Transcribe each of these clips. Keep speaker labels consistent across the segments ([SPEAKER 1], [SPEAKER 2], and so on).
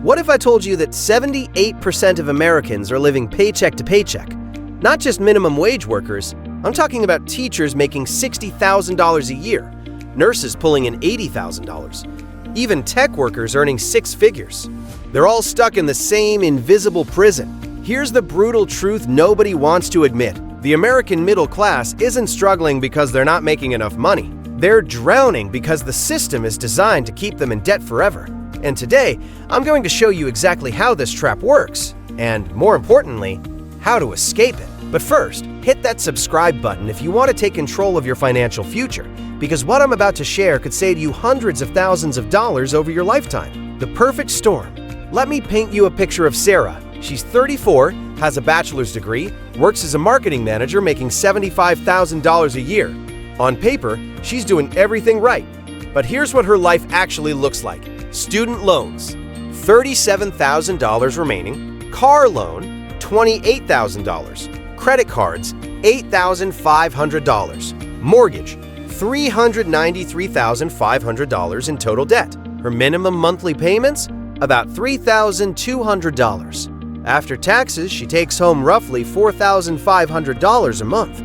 [SPEAKER 1] What if I told you that 78% of Americans are living paycheck to paycheck? Not just minimum wage workers, I'm talking about teachers making $60,000 a year, nurses pulling in $80,000, even tech workers earning six figures. They're all stuck in the same invisible prison. Here's the brutal truth nobody wants to admit. The American middle class isn't struggling because they're not making enough money. They're drowning because the system is designed to keep them in debt forever. And today, I'm going to show you exactly how this trap works, and more importantly, how to escape it. But first, hit that subscribe button if you want to take control of your financial future, because what I'm about to share could save you hundreds of thousands of dollars over your lifetime. The perfect storm. Let me paint you a picture of Sarah. She's 34, has a bachelor's degree, works as a marketing manager making $75,000 a year. On paper, she's doing everything right. But here's what her life actually looks like. Student loans, $37,000 remaining. Car loan, $28,000. Credit cards, $8,500. Mortgage, $393,500 in total debt. Her minimum monthly payments, about $3,200. After taxes, she takes home roughly $4,500 a month.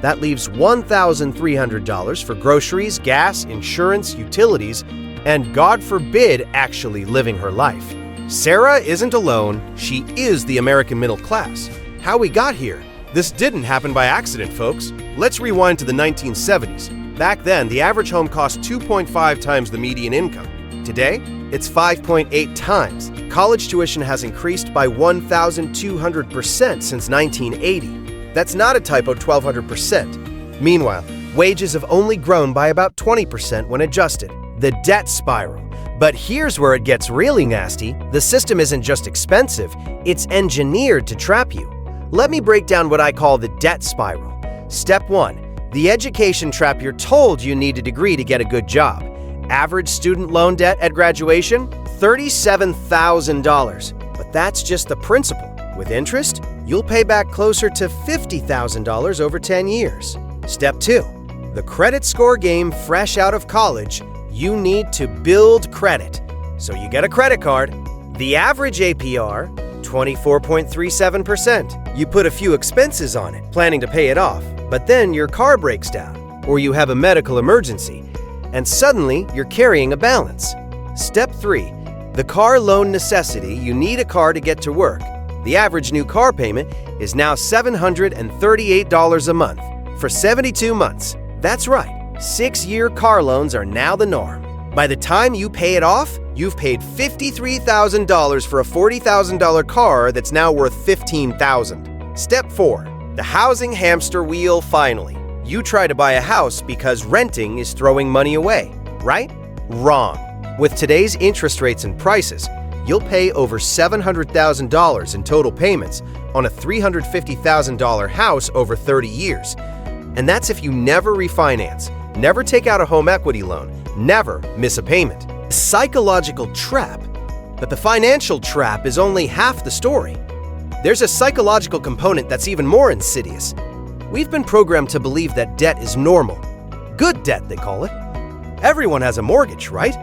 [SPEAKER 1] That leaves $1,300 for groceries, gas, insurance, utilities, and God forbid, actually living her life. Sarah isn't alone, she is the American middle class. How we got here? This didn't happen by accident, folks. Let's rewind to the 1970s. Back then, the average home cost 2.5 times the median income. Today, it's 5.8 times. College tuition has increased by 1,200% since 1980. That's not a typo, 1,200%. Meanwhile, wages have only grown by about 20% when adjusted. The debt spiral. But here's where it gets really nasty. The system isn't just expensive, it's engineered to trap you. Let me break down what I call the debt spiral. Step 1. The education trap. You're told you need a degree to get a good job. Average student loan debt at graduation? $37,000. But that's just the principal. With interest, you'll pay back closer to $50,000 over 10 years. Step 2. The credit score game. Fresh out of college, you need to build credit. So you get a credit card. The average APR, 24.37%. You put a few expenses on it, planning to pay it off, but then your car breaks down, or you have a medical emergency, and suddenly you're carrying a balance. Step 3. The car loan necessity. You need a car to get to work. The average new car payment is now $738 a month for 72 months. That's right. 6-year car loans are now the norm. By the time you pay it off, you've paid $53,000 for a $40,000 car that's now worth $15,000. Step 4. The housing hamster wheel. Finally, you try to buy a house because renting is throwing money away, right? Wrong. With today's interest rates and prices, you'll pay over $700,000 in total payments on a $350,000 house over 30 years. And that's if you never refinance, never take out a home equity loan, never miss a payment. A psychological trap. But the financial trap is only half the story. There's a psychological component that's even more insidious. We've been programmed to believe that debt is normal. Good debt, they call it. Everyone has a mortgage, right?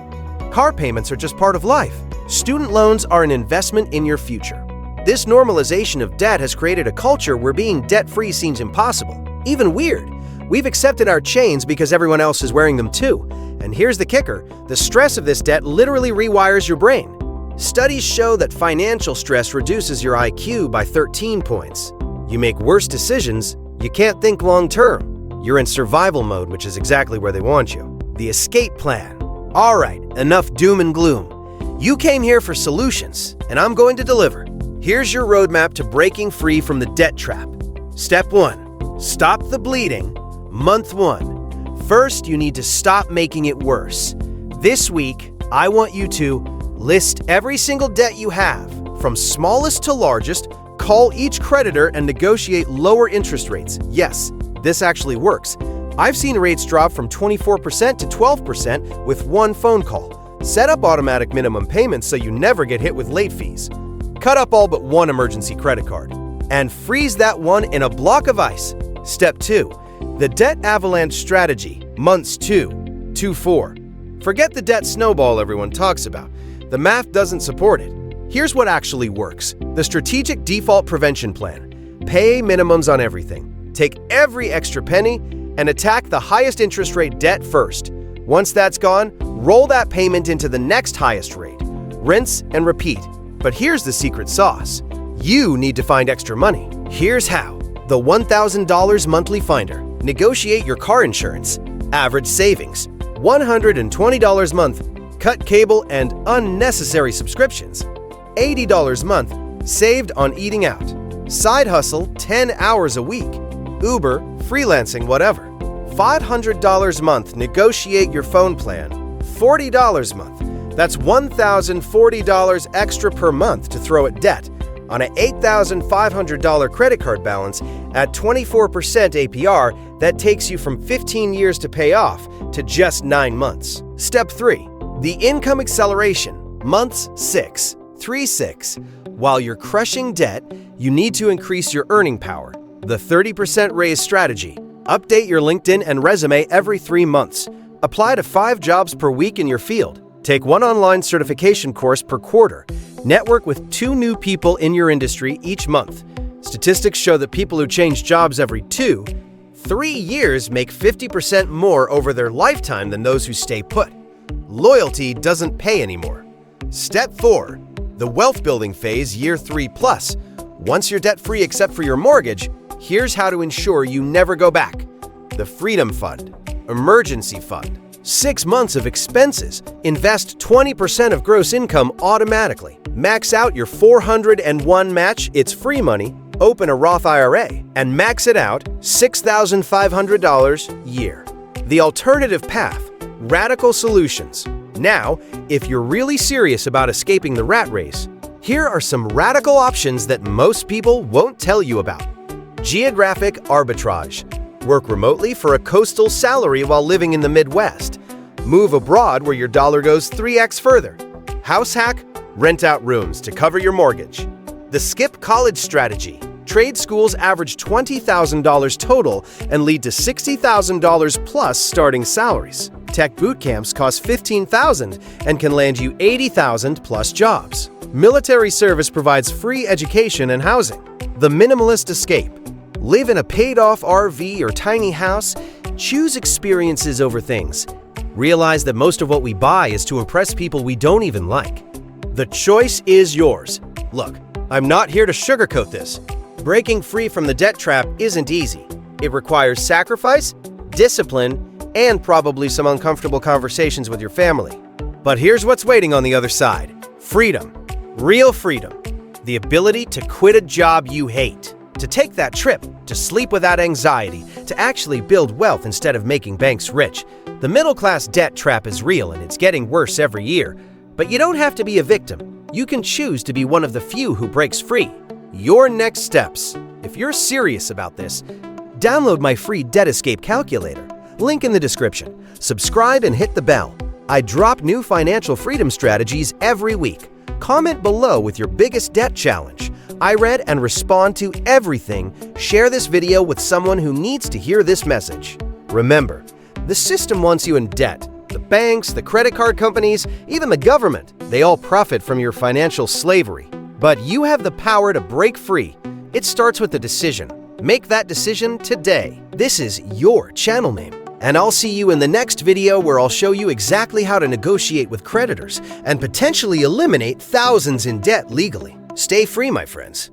[SPEAKER 1] Car payments are just part of life. Student loans are an investment in your future. This normalization of debt has created a culture where being debt-free seems impossible, even weird. We've accepted our chains because everyone else is wearing them too. And here's the kicker, the stress of this debt literally rewires your brain. Studies show that financial stress reduces your IQ by 13 points. You make worse decisions, you can't think long term. You're in survival mode, which is exactly where they want you. The escape plan. All right, enough doom and gloom. You came here for solutions, and I'm going to deliver. Here's your roadmap to breaking free from the debt trap. Step 1. Stop the bleeding. Month 1. First, you need to stop making it worse. This week, I want you to list every single debt you have, from smallest to largest, call each creditor and negotiate lower interest rates. Yes, this actually works. I've seen rates drop from 24% to 12% with one phone call. Set up automatic minimum payments so you never get hit with late fees. Cut up all but one emergency credit card. And freeze that one in a block of ice. Step 2. The debt avalanche strategy. Months 2 to 4. Forget the debt snowball everyone talks about. The math doesn't support it. Here's what actually works. The Strategic Default Prevention Plan. Pay minimums on everything. Take every extra penny and attack the highest interest rate debt first. Once that's gone, roll that payment into the next highest rate. Rinse and repeat. But here's the secret sauce. You need to find extra money. Here's how. The $1,000 monthly finder. Negotiate your car insurance. Average savings. $120 a month. Cut cable and unnecessary subscriptions. $80 a month. Saved on eating out. Side hustle 10 hours a week. Uber, freelancing, whatever. $500 a month. Negotiate your phone plan. $40 a month. That's $1,040 extra per month to throw at debt on an $8,500 credit card balance at 24% APR that takes you from 15 years to pay off to just 9 months. Step 3. The income acceleration. Months 6. 3-6. While you're crushing debt, you need to increase your earning power. The 30% raise strategy. Update your LinkedIn and resume every 3 months. Apply to 5 jobs per week in your field. Take 1 online certification course per quarter. Network with 2 new people in your industry each month. Statistics show that people who change jobs every 3 years make 50% more over their lifetime than those who stay put. Loyalty doesn't pay anymore. Step 4. The wealth building phase, year 3+. Once you're debt-free except for your mortgage, here's how to ensure you never go back. The Freedom Fund. Emergency Fund. 6 months of expenses. Invest 20% of gross income automatically. Max out your 401 match, it's free money. Open a Roth IRA and max it out $6,500 a year. The alternative path. Radical solutions. Now, if you're really serious about escaping the rat race, here are some radical options that most people won't tell you about. Geographic arbitrage. Work remotely for a coastal salary while living in the Midwest. Move abroad where your dollar goes 3x further. House hack. Rent out rooms to cover your mortgage. The skip college strategy. Trade schools average $20,000 total and lead to $60,000 plus starting salaries. Tech boot camps cost $15,000 and can land you $80,000 plus jobs. Military service provides free education and housing. The minimalist escape. Live in a paid-off RV or tiny house. Choose experiences over things. Realize that most of what we buy is to impress people we don't even like. The choice is yours. Look, I'm not here to sugarcoat this. Breaking free from the debt trap isn't easy. It requires sacrifice, discipline, and probably some uncomfortable conversations with your family. But here's what's waiting on the other side. Freedom. Real freedom. The ability to quit a job you hate. To take that trip, to sleep without anxiety, to actually build wealth instead of making banks rich. The middle-class debt trap is real and it's getting worse every year. But you don't have to be a victim. You can choose to be one of the few who breaks free. Your next steps. If you're serious about this, download my free debt escape calculator. Link in the description. Subscribe and hit the bell. I drop new financial freedom strategies every week. Comment below with your biggest debt challenge. I read and respond to everything. Share this video with someone who needs to hear this message. Remember, the system wants you in debt. The banks, the credit card companies, even the government, they all profit from your financial slavery. But you have the power to break free. It starts with a decision. Make that decision today. This is your channel name. And I'll see you in the next video where I'll show you exactly how to negotiate with creditors and potentially eliminate thousands in debt legally. Stay free, my friends.